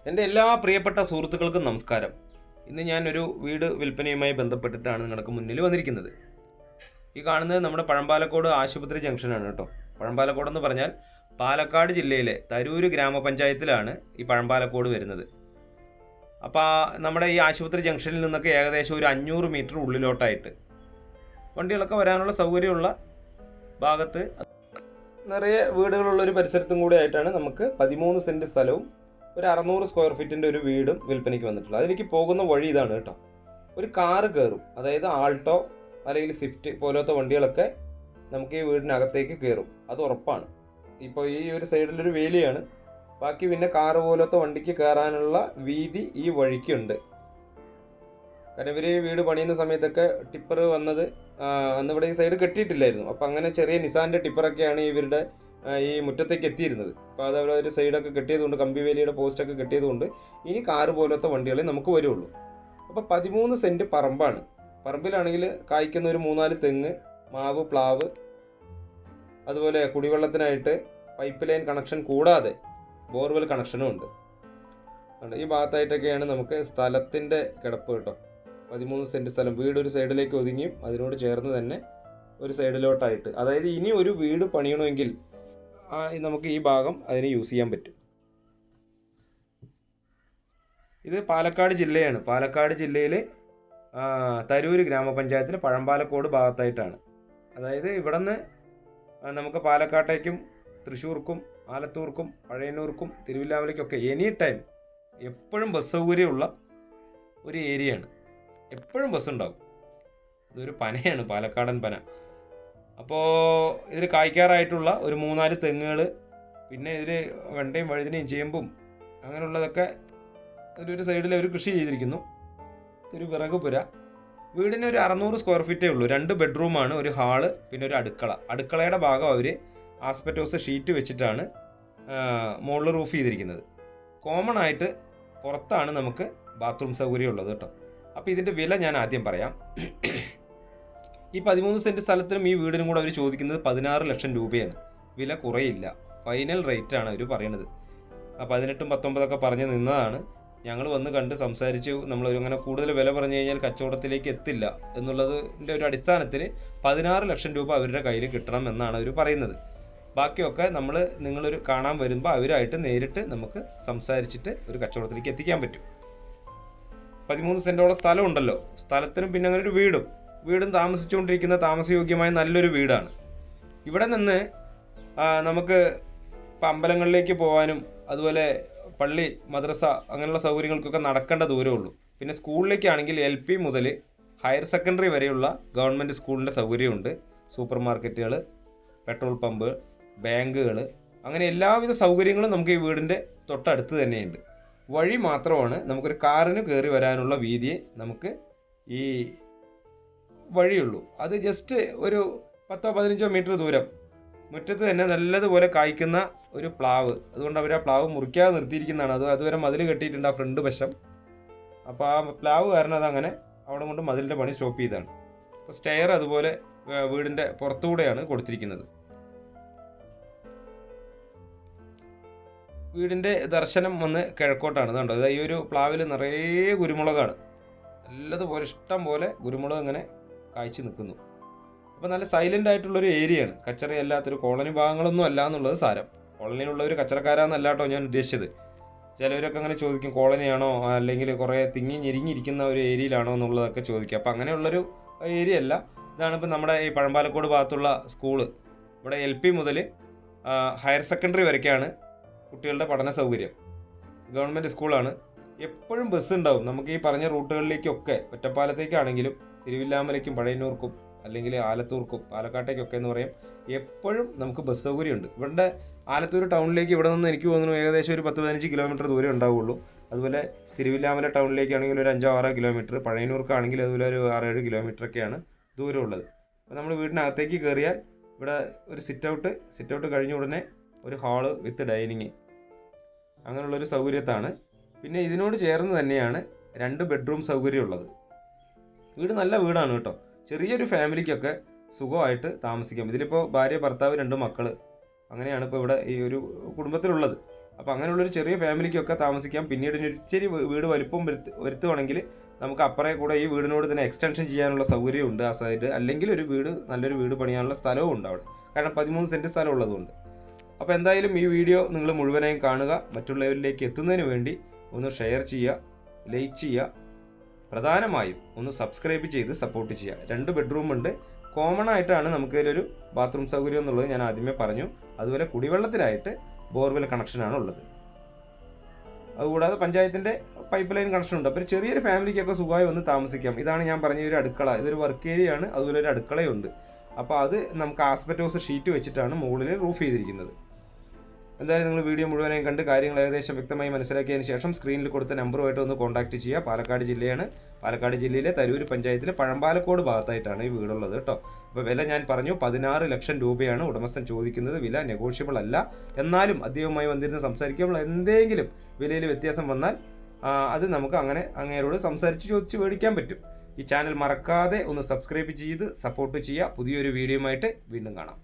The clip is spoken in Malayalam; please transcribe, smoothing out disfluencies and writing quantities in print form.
എൻ്റെ എല്ലാ പ്രിയപ്പെട്ട സുഹൃത്തുക്കൾക്കും നമസ്കാരം. ഇന്ന് ഞാനൊരു വീട് വിൽപ്പനയുമായി ബന്ധപ്പെട്ടിട്ടാണ് നിങ്ങൾക്ക് മുന്നിൽ വന്നിരിക്കുന്നത്. ഈ കാണുന്നത് നമ്മുടെ പഴമ്പാലക്കോട് ആശുപത്രി ജംഗ്ഷനാണ് കേട്ടോ. പഴമ്പാലക്കോട് എന്ന് പറഞ്ഞാൽ പാലക്കാട് ജില്ലയിലെ തരൂര് ഗ്രാമപഞ്ചായത്തിലാണ് ഈ പഴമ്പാലക്കോട് വരുന്നത്. അപ്പോൾ നമ്മുടെ ഈ ആശുപത്രി ജംഗ്ഷനിൽ നിന്നൊക്കെ ഏകദേശം ഒരു 500 മീറ്റർ ഉള്ളിലോട്ടായിട്ട് വണ്ടികളൊക്കെ വരാനുള്ള സൗകര്യമുള്ള ഭാഗത്ത് നിറയെ വീടുകളുള്ളൊരു പരിസരത്തും കൂടെ ആയിട്ടാണ് നമുക്ക് 13 സെൻറ്റ് സ്ഥലവും ഒരു 600 സ്ക്വയർ ഫീറ്റിൻ്റെ ഒരു വീടും വിൽപ്പനയ്ക്ക് വന്നിട്ടുള്ളത്. അതിലേക്ക് പോകുന്ന വഴി ഇതാണ് കേട്ടോ. ഒരു കാറ് കയറും, അതായത് ആൾട്ടോ അല്ലെങ്കിൽ സ്വിഫ്റ്റ് പോലത്തെ വണ്ടികളൊക്കെ നമുക്ക് ഈ വീടിനകത്തേക്ക് കയറും, അത് ഉറപ്പാണ്. ഇപ്പോൾ ഈ ഒരു സൈഡിലൊരു വേലിയാണ്, ബാക്കി പിന്നെ കാറ് പോലത്തെ വണ്ടിക്ക് കയറാനുള്ള വീതി ഈ വഴിക്കുണ്ട്. കാരണം ഇവർ വീട് പണിയുന്ന സമയത്തൊക്കെ ടിപ്പർ വന്നത് അന്ന് ഇവിടെ ഈ സൈഡ് കെട്ടിയിട്ടില്ലായിരുന്നു. അപ്പോൾ അങ്ങനെ ചെറിയ നിസാൻ്റെ ടിപ്പറൊക്കെയാണ് ഇവരുടെ ഈ മുറ്റത്തേക്ക് എത്തിയിരുന്നത്. അപ്പോൾ അത് അവിടെ ഒരു സൈഡൊക്കെ കെട്ടിയതുകൊണ്ട്, കമ്പി വേലിയുടെ പോസ്റ്റൊക്കെ കെട്ടിയതുകൊണ്ട് ഇനി കാറ് പോലത്തെ വണ്ടികളെ നമുക്ക് വരുള്ളൂ. അപ്പോൾ 13 സെൻറ്റ് പറമ്പാണ്. പറമ്പിലാണെങ്കിൽ കായ്ക്കുന്ന ഒരു 3-4 തെങ്ങ്, മാവ്, പ്ലാവ്, അതുപോലെ കുടിവെള്ളത്തിനായിട്ട് പൈപ്പ് ലൈൻ കണക്ഷൻ കൂടാതെ ബോർവെൽ കണക്ഷനും ഉണ്ട്. ഈ ഭാഗത്തായിട്ടൊക്കെയാണ് നമുക്ക് സ്ഥലത്തിൻ്റെ കിടപ്പ് കേട്ടോ. 13 സെൻറ്റ് സ്ഥലം, വീട് ഒരു സൈഡിലേക്ക് ഒതുങ്ങിയും അതിനോട് ചേർന്ന് തന്നെ ഒരു സൈഡിലോട്ടായിട്ട്, അതായത് ഇനി ഒരു വീട് പണിയണമെങ്കിൽ നമുക്ക് ഈ ഭാഗം അതിന് യൂസ് ചെയ്യാൻ പറ്റും. ഇത് പാലക്കാട് ജില്ലയാണ്. പാലക്കാട് ജില്ലയിൽ തരൂര് ഗ്രാമപഞ്ചായത്തിൽ പഴമ്പാലക്കോട് ഭാഗത്തായിട്ടാണ്. അതായത് ഇവിടെ നിന്ന് നമുക്ക് പാലക്കാട്ടേക്കും തൃശ്ശൂർക്കും ആലത്തൂർക്കും പഴയന്നൂർക്കും തിരുവില്ലാമലയ്ക്കൊക്കെ എനി ടൈം എപ്പോഴും ബസ് സൗകര്യമുള്ള ഒരു ഏരിയയാണ്. എപ്പോഴും ബസ് ഉണ്ടാവും. ഇതൊരു പനയാണ്, പാലക്കാടൻ പന. അപ്പോൾ ഇതിൽ കായ്ക്കാറായിട്ടുള്ള ഒരു 3-4 തെങ്ങുകൾ, പിന്നെ ഇതിൽ വെണ്ടയും വഴുതിനയും ചേമ്പും അങ്ങനെയുള്ളതൊക്കെ ഒരു സൈഡിൽ അവർ കൃഷി ചെയ്തിരിക്കുന്നു. ഒരു വിറക് പുര. വീടിന് ഒരു 600 സ്ക്വയർ ഫീറ്റേ ഉള്ളൂ. 2 ബെഡ്റൂമാണ്, ഒരു ഹാള്, പിന്നെ ഒരു അടുക്കള. അടുക്കളയുടെ ഭാഗം അവർ ആസ്പെറ്റോസ് ഷീറ്റ് വെച്ചിട്ടാണ് മുകളിൽ റൂഫ് ചെയ്തിരിക്കുന്നത്. കോമൺ ആയിട്ട് പുറത്താണ് നമുക്ക് ബാത്റൂം സൗകര്യം ഉള്ളത് കേട്ടോ. അപ്പോൾ ഇതിൻ്റെ വില ഞാൻ ആദ്യം പറയാം. ഈ 13 സെൻറ്റ് സ്ഥലത്തിനും ഈ വീടിനും കൂടെ അവർ ചോദിക്കുന്നത് 16 ലക്ഷം രൂപയാണ്. വില കുറയില്ല, ഫൈനൽ റേറ്റാണ് അവർ പറയുന്നത്. 18-19 പറഞ്ഞ് നിന്നതാണ്. ഞങ്ങൾ വന്ന് കണ്ട് സംസാരിച്ചു. അങ്ങനെ കൂടുതൽ വില പറഞ്ഞു കഴിഞ്ഞാൽ കച്ചവടത്തിലേക്ക് എത്തില്ല എന്നുള്ളതിൻ്റെ ഒരു അടിസ്ഥാനത്തിൽ 16 ലക്ഷം രൂപ അവരുടെ കയ്യിൽ കിട്ടണം എന്നാണ് അവർ പറയുന്നത്. ബാക്കിയൊക്കെ നിങ്ങളൊരു കാണാൻ വരുമ്പോൾ അവരായിട്ട് നേരിട്ട് നമുക്ക് സംസാരിച്ചിട്ട് ഒരു കച്ചവടത്തിലേക്ക് എത്തിക്കാൻ പറ്റും. 13 സെൻറ്റോളം സ്ഥലം ഉണ്ടല്ലോ. സ്ഥലത്തിനും പിന്നെ അങ്ങനെ ഒരു വീടും താമസിച്ചുകൊണ്ടിരിക്കുന്ന താമസയോഗ്യമായ നല്ലൊരു വീടാണ്. ഇവിടെ നിന്ന് നമുക്ക് ഇപ്പം അമ്പലങ്ങളിലേക്ക് പോകാനും അതുപോലെ പള്ളി, മദ്രസ അങ്ങനെയുള്ള സൗകര്യങ്ങൾക്കൊക്കെ നടക്കേണ്ട ദൂരമേ ഉള്ളൂ. പിന്നെ സ്കൂളിലേക്കാണെങ്കിൽ LP മുതൽ ഹയർ സെക്കൻഡറി വരെയുള്ള ഗവൺമെൻറ് സ്കൂളിൻ്റെ സൗകര്യമുണ്ട്. സൂപ്പർ മാർക്കറ്റുകൾ, പെട്രോൾ പമ്പ്, ബാങ്കുകൾ, അങ്ങനെ എല്ലാവിധ സൗകര്യങ്ങളും നമുക്ക് ഈ വീടിൻ്റെ തൊട്ടടുത്ത് തന്നെയുണ്ട്. വഴി മാത്രമാണ് നമുക്കൊരു കാറിന് കയറി വരാനുള്ള വീതിയെ നമുക്ക് ഈ വഴിയുള്ളൂ. അത് ജസ്റ്റ് ഒരു 10-15 മീറ്റർ ദൂരം മുറ്റത്ത് തന്നെ നല്ലതുപോലെ കായ്ക്കുന്ന ഒരു പ്ലാവ്. അതുകൊണ്ട് അവർ ആ പ്ലാവ് മുറിക്കാതെ നിർത്തിയിരിക്കുന്നതാണ്. അതുവരെ മതിൽ കെട്ടിയിട്ടുണ്ട് ആ ഫ്രണ്ട് വശം. അപ്പോൾ ആ പ്ലാവ് കാരണം അതങ്ങനെ അവിടെ കൊണ്ട് മതിലിൻ്റെ പണി സ്റ്റോപ്പ് ചെയ്താണ്. അപ്പോൾ സ്റ്റെയർ അതുപോലെ വീടിൻ്റെ പുറത്തുകൂടെയാണ് കൊടുത്തിരിക്കുന്നത്. വീടിൻ്റെ ദർശനം വന്ന് കിഴക്കോട്ടാണ്. കണ്ടോ, അതായത് ഈ ഒരു പ്ലാവിൽ നിറയെ കുരുമുളകാണ്. നല്ലതുപോലെ ഇഷ്ടം പോലെ കുരുമുളക് ഇങ്ങനെ കായ്ച്ചു നിൽക്കുന്നു. അപ്പോൾ നല്ല സൈലൻ്റ് ആയിട്ടുള്ളൊരു ഏരിയയാണ്. കച്ചറയല്ലാത്തൊരു കോളനി ഭാഗങ്ങളൊന്നും അല്ല എന്നുള്ളത് സാരം. കോളനിയിലുള്ളവർ കച്ചറക്കാരാന്നല്ല കേട്ടോ ഞാൻ ഉദ്ദേശിച്ചത്. ചിലവരൊക്കെ അങ്ങനെ ചോദിക്കും, കോളനിയാണോ അല്ലെങ്കിൽ കുറേ തിങ്ങി ഞെരിഞ്ഞിരിക്കുന്ന ഒരു ഏരിയയിലാണോ എന്നുള്ളതൊക്കെ ചോദിക്കും. അപ്പോൾ അങ്ങനെയുള്ളൊരു ഏരിയ അല്ല. ഇതാണിപ്പോൾ നമ്മുടെ ഈ പഴമ്പാലക്കോട് ഭാഗത്തുള്ള സ്കൂള്. ഇവിടെ LP മുതൽ ഹയർ സെക്കൻഡറി വരയ്ക്കാണ് കുട്ടികളുടെ പഠന സൗകര്യം. ഗവൺമെൻറ് സ്കൂളാണ്. എപ്പോഴും ബസ് ഉണ്ടാവും നമുക്ക് ഈ പറഞ്ഞ റൂട്ടുകളിലേക്കൊക്കെ. ഒറ്റപ്പാലത്തേക്കാണെങ്കിലും തിരുവില്ലാമലയ്ക്കും പഴയന്നൂർക്കും അല്ലെങ്കിൽ ആലത്തൂർക്കും പാലക്കാട്ടേക്കൊക്കെ എന്ന് പറയും, എപ്പോഴും നമുക്ക് ബസ് സൗകര്യമുണ്ട്. ഇവിടെ ആലത്തൂർ ടൗണിലേക്ക് ഇവിടെ നിന്ന് എനിക്ക് തോന്നുന്നു ഏകദേശം ഒരു 10-15 കിലോമീറ്റർ ദൂരം ഉണ്ടാവുള്ളൂ. അതുപോലെ തിരുവില്ലാമല ടൗണിലേക്കാണെങ്കിൽ ഒരു 5-6 കിലോമീറ്റർ, പഴയന്നൂർക്കാണെങ്കിൽ അതുപോലെ ഒരു 6-7 കിലോമീറ്ററൊക്കെയാണ് ദൂരമുള്ളത്. അപ്പോൾ നമ്മൾ വീടിനകത്തേക്ക് കയറിയാൽ ഇവിടെ ഒരു സിറ്റ് ഔട്ട് കഴിഞ്ഞ ഉടനെ ഒരു ഹാള് വിത്ത് ഡൈനിങ്, അങ്ങനെയുള്ളൊരു സൗകര്യത്താണ്. പിന്നെ ഇതിനോട് ചേർന്ന് തന്നെയാണ് 2 ബെഡ്റൂം സൗകര്യമുള്ളത്. വീട് നല്ല വീടാണ് കേട്ടോ. ചെറിയൊരു ഫാമിലിക്കൊക്കെ സുഖമായിട്ട് താമസിക്കാം. ഇതിലിപ്പോൾ ഭാര്യ, ഭർത്താവ്, 2 മക്കൾ, അങ്ങനെയാണ് ഇപ്പോൾ ഇവിടെ ഈ ഒരു കുടുംബത്തിലുള്ളത്. അപ്പോൾ അങ്ങനെയുള്ളൊരു ചെറിയ ഫാമിലിക്കൊക്കെ താമസിക്കാം. പിന്നീട് ഇനി ഇച്ചിരി വീട് വലിപ്പം വരുത്തുവാണെങ്കിൽ നമുക്ക് അപ്പുറേ കൂടെ ഈ വീടിനോട് തന്നെ എക്സ്റ്റൻഷൻ ചെയ്യാനുള്ള സൗകര്യമുണ്ട് ആ സൈഡ്. അല്ലെങ്കിൽ ഒരു വീട്, നല്ലൊരു വീട് പണിയാനുള്ള സ്ഥലവും ഉണ്ട് അവിടെ, കാരണം 13 സെൻറ്റ് സ്ഥലം ഉള്ളതുകൊണ്ട്. അപ്പോൾ എന്തായാലും ഈ വീഡിയോ നിങ്ങൾ മുഴുവനായും കാണുക. മറ്റുള്ളവരിലേക്ക് എത്തുന്നതിന് വേണ്ടി ഒന്ന് ഷെയർ ചെയ്യുക, ലൈക്ക് ചെയ്യുക, പ്രധാനമായും ഒന്ന് സബ്സ്ക്രൈബ് ചെയ്ത് സപ്പോർട്ട് ചെയ്യുക. 2 ബെഡ്റൂം ഉണ്ട്. കോമൺ ആയിട്ടാണ് നമുക്കിതിലൊരു ബാത്റൂം സൗകര്യം എന്നുള്ളത് ഞാൻ ആദ്യമേ പറഞ്ഞു. അതുപോലെ കുടിവെള്ളത്തിനായിട്ട് ബോർവെൽ കണക്ഷനാണ് ഉള്ളത്. അതുകൂടാതെ പഞ്ചായത്തിൻ്റെ പൈപ്പ് ലൈൻ കണക്ഷൻ ഉണ്ട്. അപ്പോൾ ഒരു ചെറിയൊരു ഫാമിലിക്കൊക്കെ സുഖമായി വന്ന് താമസിക്കാം. ഇതാണ് ഞാൻ പറഞ്ഞ ഒരു അടുക്കള. ഇതൊരു വർക്ക് ഏരിയ ആണ്. അതുപോലെ ഒരു അടുക്കളയുണ്ട്. അപ്പോൾ അത് നമുക്ക് ആസ്പെറ്റോസ് ഷീറ്റ് വെച്ചിട്ടാണ് മുകളിൽ റൂഫ് ചെയ്തിരിക്കുന്നത്. എന്തായാലും നിങ്ങൾ വീഡിയോ മുഴുവനായും കണ്ട് കാര്യങ്ങൾ ഏകദേശം വ്യക്തമായി മനസ്സിലാക്കിയതിന് ശേഷം സ്ക്രീനിൽ കൊടുത്ത നമ്പറുമായിട്ട് ഒന്ന് കോൺടാക്ട് ചെയ്യുക. പാലക്കാട് ജില്ലയാണ്. പാലക്കാട് ജില്ലയിലെ തരൂർ പഞ്ചായത്തിലെ പഴമ്പാലക്കോട് ഭാഗത്തായിട്ടാണ് ഈ വീടുള്ളത് കേട്ടോ. അപ്പോൾ വില ഞാൻ പറഞ്ഞു 16 ലക്ഷം രൂപയാണ് ഉടമസ്ഥൻ ചോദിക്കുന്നത്. വില നെഗോഷ്യബിൾ അല്ല. എന്നാലും അദ്ദേഹവുമായി വന്നിരുന്ന് സംസാരിക്കുമ്പോൾ എന്തെങ്കിലും വിലയിൽ വ്യത്യാസം വന്നാൽ അത് നമുക്ക് അങ്ങേരോട് സംസാരിച്ച് ചോദിച്ച് മേടിക്കാൻ പറ്റും. ഈ ചാനൽ മറക്കാതെ ഒന്ന് സബ്സ്ക്രൈബ് ചെയ്ത് സപ്പോർട്ട് ചെയ്യുക. പുതിയൊരു വീഡിയോയുമായിട്ട് വീണ്ടും കാണാം.